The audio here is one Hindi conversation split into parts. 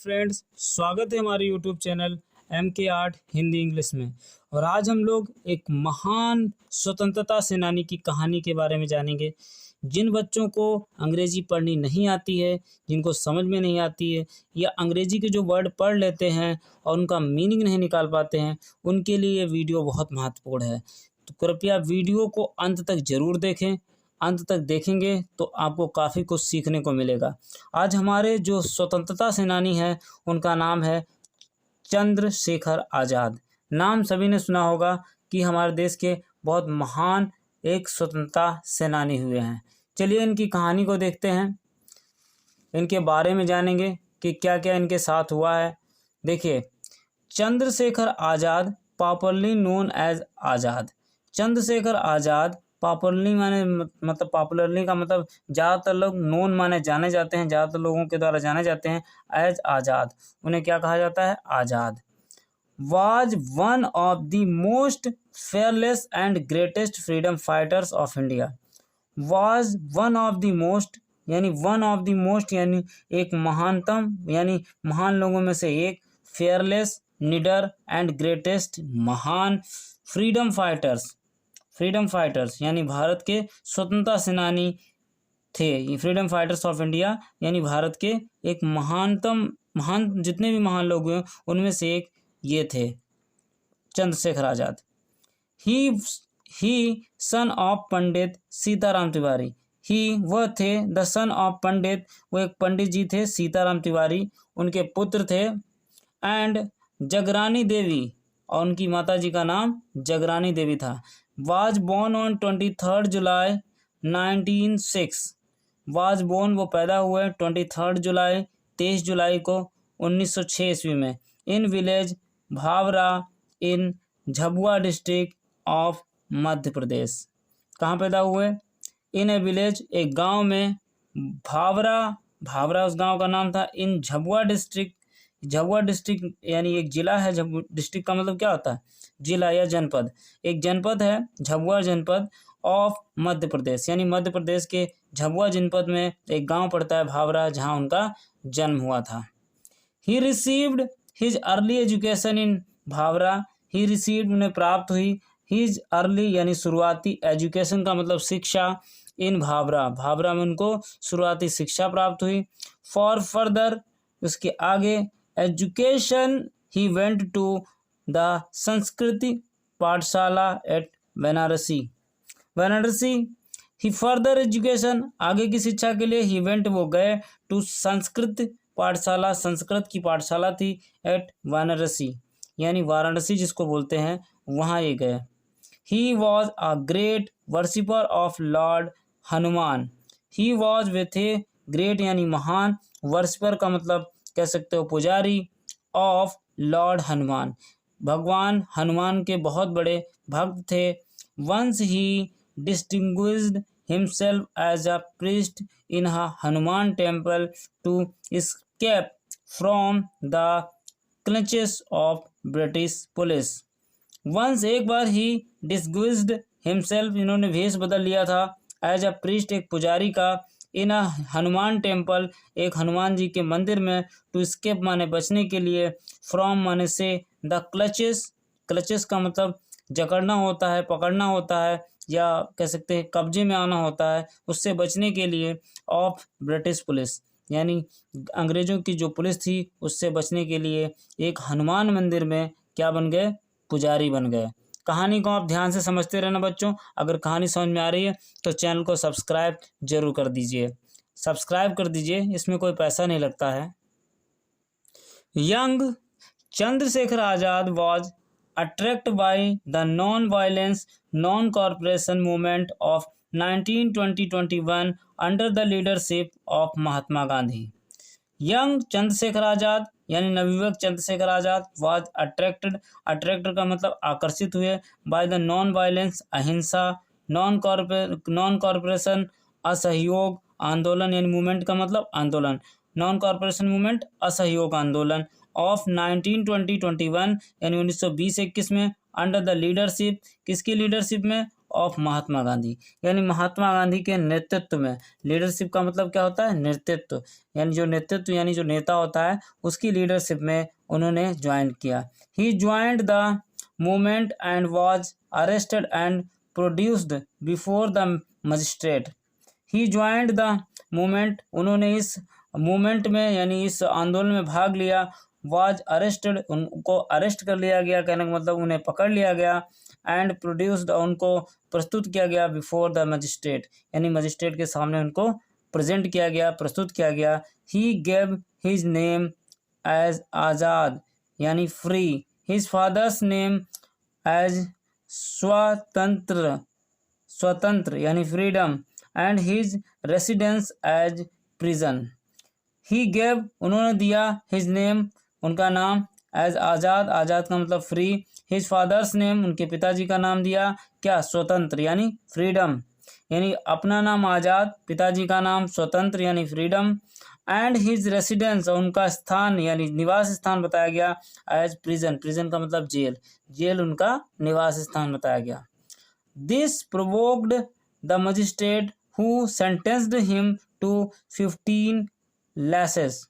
फ्रेंड्स, स्वागत है हमारे YouTube channel MK art Hindi English में। और आज हम लोग एक महान स्वतंत्रता सेनानी की कहानी के बारे में जानेंगे। जिन बच्चों को अंग्रेजी पढ़नी नहीं आती है, जिनको समझ में नहीं आती है, या अंग्रेजी के जो वर्ड पढ़ लेते हैं और उनका मीनिंग नहीं निकाल पाते हैं, उनके लिए ये वीडियो बहुत महत्वपूर्ण है। तो कृपया वीडियो को अंत तक ज़रूर देखें। अंत तक देखेंगे तो आपको काफ़ी कुछ सीखने को मिलेगा। आज हमारे जो स्वतंत्रता सेनानी हैं उनका नाम है चंद्रशेखर आज़ाद। नाम सभी ने सुना होगा कि हमारे देश के बहुत महान एक स्वतंत्रता सेनानी हुए हैं। चलिए इनकी कहानी को देखते हैं, इनके बारे में जानेंगे कि क्या क्या इनके साथ हुआ है। देखिए, Chandrashekhar Azad popularly known as आज़ाद। चंद्रशेखर आज़ाद पॉपुलरली माने मतलब पॉपुलरली का मतलब ज़्यादातर लोग नोन माने जाने जाते हैं, ज़्यादातर लोगों के द्वारा जाने जाते हैं एज आज़ाद। उन्हें क्या कहा जाता है? Azad. Was one of the most fearless and greatest freedom fighters of India. Was one of the most यानी वन ऑफ द मोस्ट यानी एक महानतम यानी महान लोगों में से एक, फेयरलेस निडर एंड ग्रेटेस्ट महान फ्रीडम फाइटर्स यानी भारत के स्वतंत्रता सेनानी थे। ये फ्रीडम फाइटर्स ऑफ इंडिया यानी भारत के एक महान जितने भी महान लोग हुए उनमें से एक ये थे, चंद्रशेखर आज़ाद। ही सन ऑफ पंडित सीताराम तिवारी। वह थे द सन ऑफ पंडित, वो एक पंडित जी थे, सीताराम तिवारी उनके पुत्र थे। एंड जगरानी देवी, और उनकी माता जी का नाम जगरानी देवी था। Was born on 23 July 1906। Was born वो पैदा हुए 23 जुलाई 23 जुलाई को 1906 ईस्वी में in village Bhavra in Jhabua district of Madhya Pradesh. कहाँ पैदा हुए? इन ए विलेज, एक गांव में, भावरा उस गांव का नाम था। इन झाबुआ डिस्ट्रिक्ट यानी एक जिला है। डिस्ट्रिक्ट का मतलब क्या होता है? जिला या जनपद। एक जनपद है झाबुआ जनपद ऑफ मध्य प्रदेश, यानी मध्य प्रदेश के झाबुआ जनपद में एक गांव पड़ता है भावरा, जहां उनका जन्म हुआ था। He received his early education in Bhavra. He received उन्हें प्राप्त हुई, हिज अर्ली यानी शुरुआती, एजुकेशन का मतलब शिक्षा, इन भावरा में उनको शुरुआती शिक्षा प्राप्त हुई। फॉर फर्दर, उसके आगे education he went to the Sanskrit Pathshala at Banarasi. He further education, आगे की शिक्षा के लिए, ही वेंट वो गए, टू संस्कृत पाठशाला, संस्कृत की पाठशाला थी, एट वाराणसी यानी वाराणसी जिसको बोलते हैं, वहाँ ये गए। He was a great worshipper of Lord Hanuman. He was way थे, ग्रेट यानी महान, वर्शिपर का मतलब कह सकते हो पुजारी, ऑफ लॉर्ड हनुमान, भगवान हनुमान के बहुत बड़े भक्त थे। Once he distinguished himself as a priest in Hanuman temple to escape from the clutches of British police. Once एक बार ही डिस्टिंग्विश्ड हिमसेल्फ, इन्होंने भेष बदल लिया था, एज अ प्रीस्ट एक पुजारी का, इन हनुमान टेम्पल एक हनुमान जी के मंदिर में, टू एस्केप माने बचने के लिए, फ्रॉम माने से, द क्लचेस का मतलब जकड़ना होता है, पकड़ना होता है, या कह सकते हैं कब्जे में आना होता है, उससे बचने के लिए, ऑफ ब्रिटिश पुलिस यानी अंग्रेजों की जो पुलिस थी उससे बचने के लिए एक हनुमान मंदिर में क्या बन गए? पुजारी बन गए। कहानी को आप ध्यान से समझते रहना बच्चों। अगर कहानी समझ में आ रही है तो चैनल को सब्सक्राइब जरूर कर दीजिए। इसमें कोई पैसा नहीं लगता है। Young Chandrashekhar Azad was attracted by the non-violence, non-cooperation movement of 1920-21 under the leadership of Mahatma Gandhi. Young Chandrashekhar Azad यानी नवयुवक चंद्रशेखर आज़ाद was attracted का मतलब आकर्षित हुए, by the non-violence अहिंसा, non-cooperation असहयोग आंदोलन यानी मूवमेंट का मतलब आंदोलन, नॉन कॉर्पोरेशन मूवमेंट असहयोग आंदोलन, ऑफ 1920-21 यानी 1920-21 में, अंडर द लीडरशिप, किसकी लीडरशिप में? ऑफ महात्मा गांधी, यानी महात्मा गांधी के नेतृत्व में। लीडरशिप का मतलब क्या होता है? नेतृत्व, यानी जो नेतृत्व यानी जो नेता होता है उसकी लीडरशिप में उन्होंने ज्वाइन किया। He joined the movement and was arrested and produced before the magistrate. He joined the movement, उन्होंने इस मूवमेंट में यानी इस आंदोलन में भाग लिया। वाज अरेस्टेड, उनको अरेस्ट कर लिया गया, कहने का मतलब उन्हें पकड़ लिया गया। एंड प्रोड्यूस्ड, उनको प्रस्तुत किया गया बिफोर द मजिस्ट्रेट, यानी मजिस्ट्रेट के सामने उनको प्रेजेंट किया गया, प्रस्तुत किया गया। He gave his name as Azad, यानी free, his father's name as Swatantra यानी freedom, and his residence as prison. He gave, उन्होंने दिया, हिज नेम, उनका नाम, एज आज़ाद, आज़ाद का मतलब फ्री, हिज फादर्स नेम, उनके पिताजी का नाम दिया, क्या? स्वतंत्र यानी फ्रीडम, यानी अपना नाम आज़ाद, पिताजी का नाम स्वतंत्र यानी फ्रीडम। एंड हिज रेसिडेंस, उनका स्थान यानी निवास स्थान बताया गया, एज प्रिजन, प्रिजन का मतलब जेल, जेल उनका निवास स्थान बताया गया। This provoked the magistrate who sentenced him to 15 lashes.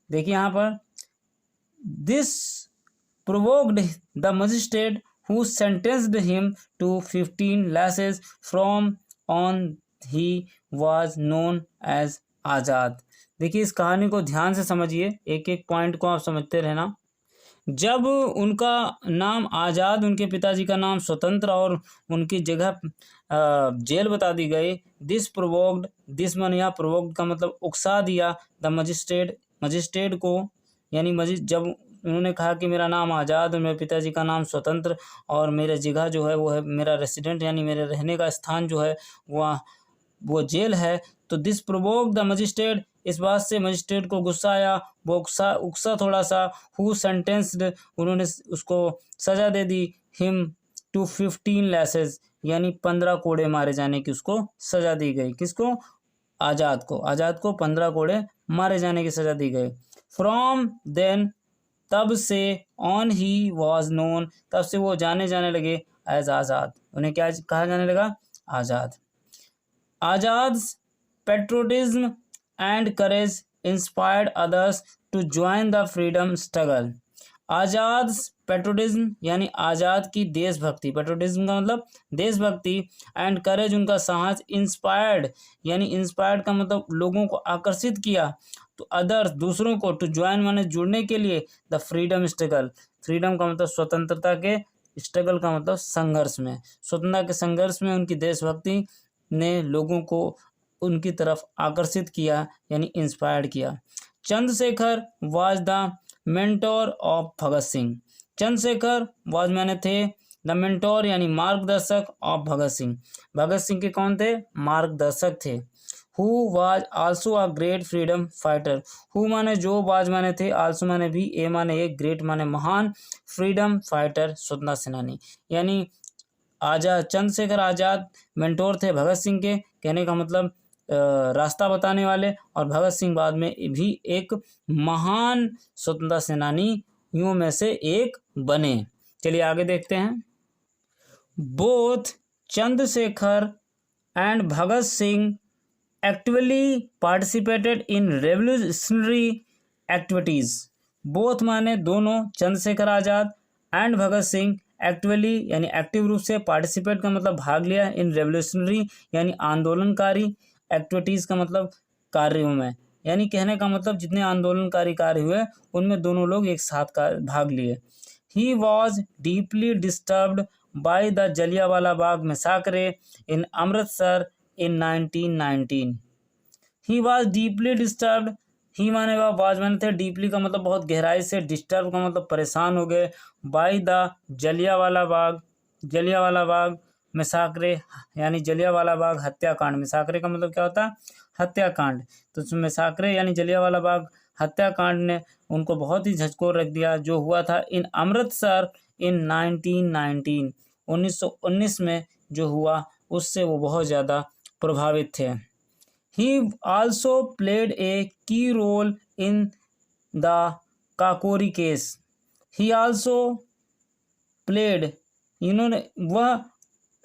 देखिए यहाँ पर, this provoked the magistrate who sentenced him to 15 lashes from on he was known as Azad. देखिए इस कहानी को ध्यान से समझिए, एक एक पॉइंट को आप समझते रहना। जब उनका नाम आज़ाद, उनके पिताजी का नाम स्वतंत्र और उनकी जगह जेल बता दी गई। दिस प्रोवोक्ड, दिस मन या प्रोवोक्ड का मतलब उकसा दिया, द मजिस्ट्रेट को, यानी जब उन्होंने कहा कि मेरा नाम आज़ाद और मेरे पिताजी का नाम स्वतंत्र और मेरा जगह जो है वो है मेरा रेसिडेंट यानी मेरे रहने का स्थान जो है वो जेल है, तो दिस प्रोवोक्ड द मजिस्ट्रेट, इस बात से मजिस्ट्रेट को गुस्सा आया, वो उकसा थोड़ा सा। हु सेंटेंस्ड, उन्होंने उसको सजा दे दी, हिम टू 15 लैसेस, यानी 15 कोड़े मारे जाने की उसको सजा दी गई। किसको? आज़ाद को, आज़ाद को 15 कोड़े मारे जाने की सजा दी गई। फ्रॉम देन, तब से, ऑन ही वॉज नोन, तब से वो जाने लगे एज आज़ाद, उन्हें क्या कहा जाने लगा? Azad. Azad patriotism and courage inspired others to join the freedom struggle. Azad patriotism यानी आज़ाद की देशभक्ति, पेट्रोटिज्म का मतलब देशभक्ति, एंड करेज उनका साहस, इंस्पायर्ड यानी इंस्पायर्ड का मतलब लोगों को आकर्षित किया, तो अदर्स दूसरों को, टू ज्वाइन माने जुड़ने के लिए, द फ्रीडम स्ट्रगल, फ्रीडम का मतलब स्वतंत्रता के, स्ट्रगल का मतलब संघर्ष में, स्वतंत्रता के संघर्ष में उनकी देशभक्ति ने लोगों को उनकी तरफ आकर्षित किया यानी इंस्पायर्ड किया। Chandrashekhar was the mentor of Bhagat Singh. Chandrashekhar was माने थे, द मेंटोर यानी मार्गदर्शक ऑफ भगत सिंह, भगत सिंह के कौन थे? मार्गदर्शक थे। Who was also a great freedom fighter, who माने जो, वाज माने थे, आल्सो माने भी, ए माने एक, ग्रेट माने महान, फ्रीडम फाइटर स्वतंत्रता सेनानी, यानी आज़ाद, चंद्रशेखर आज़ाद मेंटोर थे भगत सिंह के, कहने का मतलब रास्ता बताने वाले, और भगत सिंह बाद में भी एक महान स्वतंत्रता सेनानियों में से एक बने। चलिए आगे देखते हैं। Both Chandrashekhar and Bhagat Singh actively participated in revolutionary activities. Both माने दोनों, चंद्रशेखर आज़ाद एंड भगत सिंह एक्टिवली यानी एक्टिव रूप से, पार्टिसिपेट का मतलब भाग लिया, इन रेवोल्यूशनरी यानी आंदोलनकारी, एक्टिविटीज़ का मतलब कार्यों में, यानी कहने का मतलब जितने आंदोलनकारी कार्य हुए उनमें दोनों लोग एक साथ भाग लिए। He was deeply disturbed by the Jallianwala Bagh massacre in Amritsar in 1919। He was deeply disturbed, he माने वाज माने थे, डीपली का मतलब बहुत गहराई से, डिस्टर्ब का मतलब परेशान हो गए, बाय द जलियांवाला बाग मैसाक्रे यानी जलियांवाला बाग हत्याकांड, मैसाक्रे का मतलब क्या होता है? हत्याकांड, तो मैसाक्रे यानी जलियांवाला बाग हत्याकांड ने उनको बहुत ही झकझोर रख दिया, जो हुआ था इन अमृतसर इन 1919, 1919 में जो हुआ उससे वो बहुत ज़्यादा प्रभावित थे। He also played a key role in the Kakori case. He also played, वह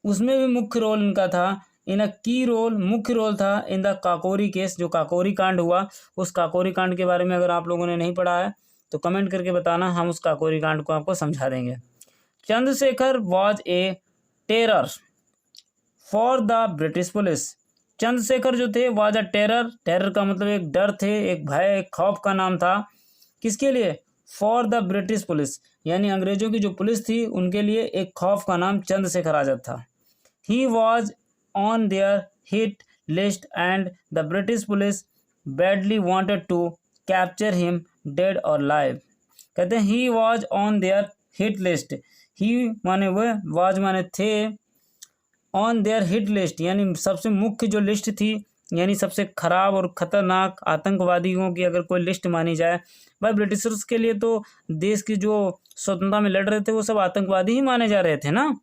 उसमें भी मुख्य रोल इनका था, इन अ की रोल, मुख्य रोल था इन द काकोरी केस, जो काकोरी कांड हुआ, उस काकोरी कांड के बारे में अगर आप लोगों ने नहीं पढ़ा है तो कमेंट करके बताना, हम उस काकोरी कांड को आपको समझा देंगे। Chandrashekhar was a terror for the British police. Chandrashekhar जो थे वॉज अ टेरर, टेरर का मतलब एक डर थे, एक भय, एक खौफ का नाम था। किसके लिए? फॉर द ब्रिटिश पुलिस, यानी अंग्रेजों की जो पुलिस थी उनके लिए एक खौफ का नाम चंद्रशेखर आजाद था। He was on their hit list and the British police badly wanted to capture him dead और लाइव। कहते हैं he was on their hit list, he माने वह, वाज माने थे, ऑन देयर हिट लिस्ट यानी सबसे मुख्य जो लिस्ट थी, यानी सबसे खराब और खतरनाक आतंकवादियों की अगर कोई लिस्ट मानी जाए, भाई ब्रिटिशर्स के लिए तो देश की जो स्वतंत्रता में लड़ रहे थे वो सब आतंकवादी ही माने जा रहे थे ना,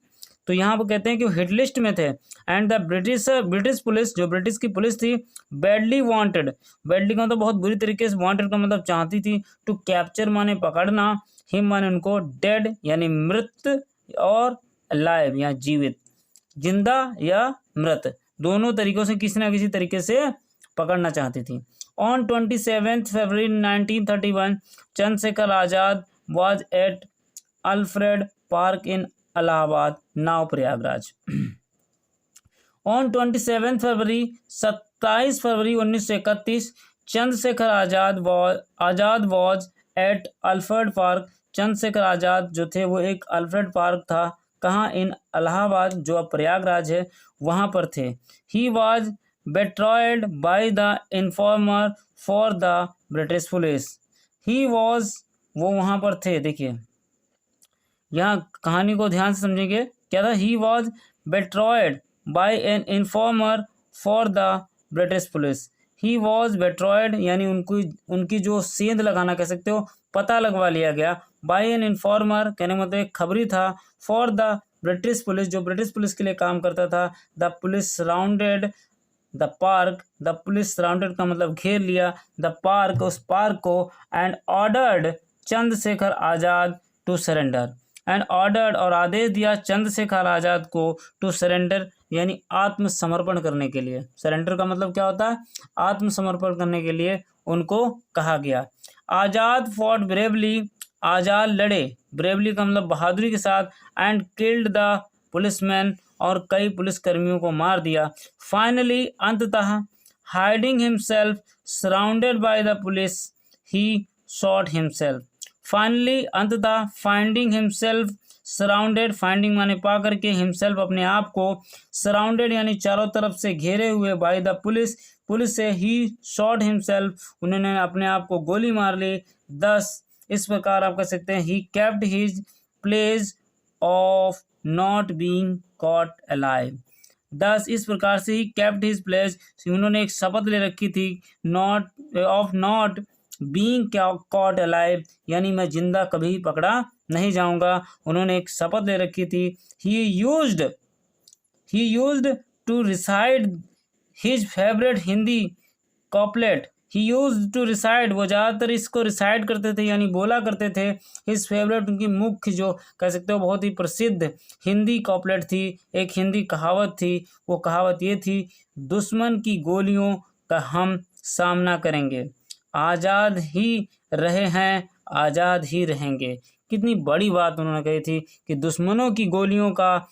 तो यहाँ पर कहते हैं कि वो हिट लिस्ट में थे। एंड द ब्रिटिश पुलिस, जो ब्रिटिश की पुलिस थी, बैडली वांटेड, बैडली का मतलब बहुत बुरी तरीके से, वांटेड का मतलब चाहती थी, टू कैप्चर माने पकड़ना, हिम माने उनको, डेड यानी मृत, और लाइव या जीवित, जिंदा या मृत, दोनों तरीकों से किसी ना किसी तरीके से पकड़ना चाहती थी। On 27 February 1931 Chandrashekhar Azad was at Alfred Park in Allahabad, now Prayagraj. On 27 February 27 February 1931 Chandrashekhar Azad was at Alfred Park, Chandrashekhar Azad जो थे वो एक अल्फ्रेड पार्क था, कहाँ? इन इलाहाबाद, जो अब प्रयागराज है, वहाँ पर थे। He was betrayed by the informer for the British police. He was, वो वहाँ पर थे, देखिए यहाँ कहानी को ध्यान से समझेंगे, क्या था? He was betrayed by an informer for the British police. He was betrayed यानी उनकी जो सेंध लगाना कह सकते हो, पता लगवा लिया गया, बाय एन इन्फॉर्मर कहने मतलब एक खबरी था, फॉर द ब्रिटिश पुलिस, जो ब्रिटिश पुलिस के लिए काम करता था। The police surrounded the park, the police surrounded का मतलब घेर लिया, द पार्क, उस पार्क को, and ordered Chandrashekhar Azad to surrender, and ordered और आदेश दिया चंद्रशेखर आजाद को टू सरेंडर यानी आत्मसमर्पण करने के लिए। सरेंडर का मतलब क्या होता है? आत्मसमर्पण करने के लिए उनको कहा गया। आजाद फॉट ब्रेवली, आजाद लड़े, ब्रेवली का मतलब बहादुरी के साथ, एंड किल्ड द पुलिसमैन और कई पुलिसकर्मियों को मार दिया। फाइनली अंततः hiding himself surrounded by the police he shot himself. Finally अंततः फाइंडिंग हिमसेल्फ सराउंडेड, फाइंडिंग माने पा करके, हिमसेल्फ अपने आप को, सराउंडेड यानी चारों तरफ से घेरे हुए, बाय द पुलिस, पुलिस से, ही शॉट हिमसेल्फ उन्होंने अपने आप को गोली मार ली। 10 इस प्रकार आप कह सकते हैं he kept his place of not being caught alive. 10 इस प्रकार से ही केप्ट हिज प्लेस, उन्होंने एक शपथ ले रखी थी, नॉट बीइंग कॉट अलाइव यानी मैं जिंदा कभी पकड़ा नहीं जाऊंगा, उन्होंने एक शपथ ले रखी थी। He used to recite his favourite Hindi couplet, he used to recite, वो ज़्यादातर इसको रिसाइड करते थे यानी बोला करते थे। हिज फेवरेट उनकी मुख्य जो कह सकते हो बहुत ही प्रसिद्ध हिंदी कॉपलेट थी, एक हिंदी कहावत थी, वो कहावत ये थी, दुश्मन की गोलियों का हम सामना करेंगे, आज़ाद ही रहे हैं आज़ाद ही रहेंगे। कितनी बड़ी बात उन्होंने कही थी कि दुश्मनों की गोलियों का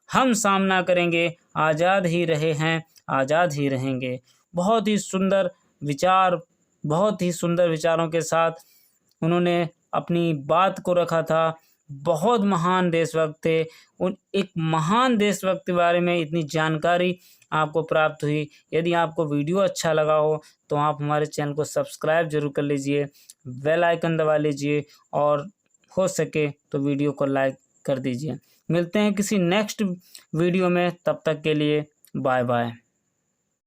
हम सामना करेंगे, आज़ाद ही रहे हैं आज़ाद ही रहेंगे। बहुत ही सुंदर विचार, बहुत ही सुंदर विचारों के साथ उन्होंने अपनी बात को रखा था। बहुत महान देशभक्त थे। उन एक महान देशभक्त के बारे में इतनी जानकारी आपको प्राप्त हुई। यदि आपको वीडियो अच्छा लगा हो तो आप हमारे चैनल को सब्सक्राइब जरूर कर लीजिए, बेल आइकन दबा लीजिए और हो सके तो वीडियो को लाइक कर दीजिए। मिलते हैं किसी नेक्स्ट वीडियो में, तब तक के लिए बाय बाय।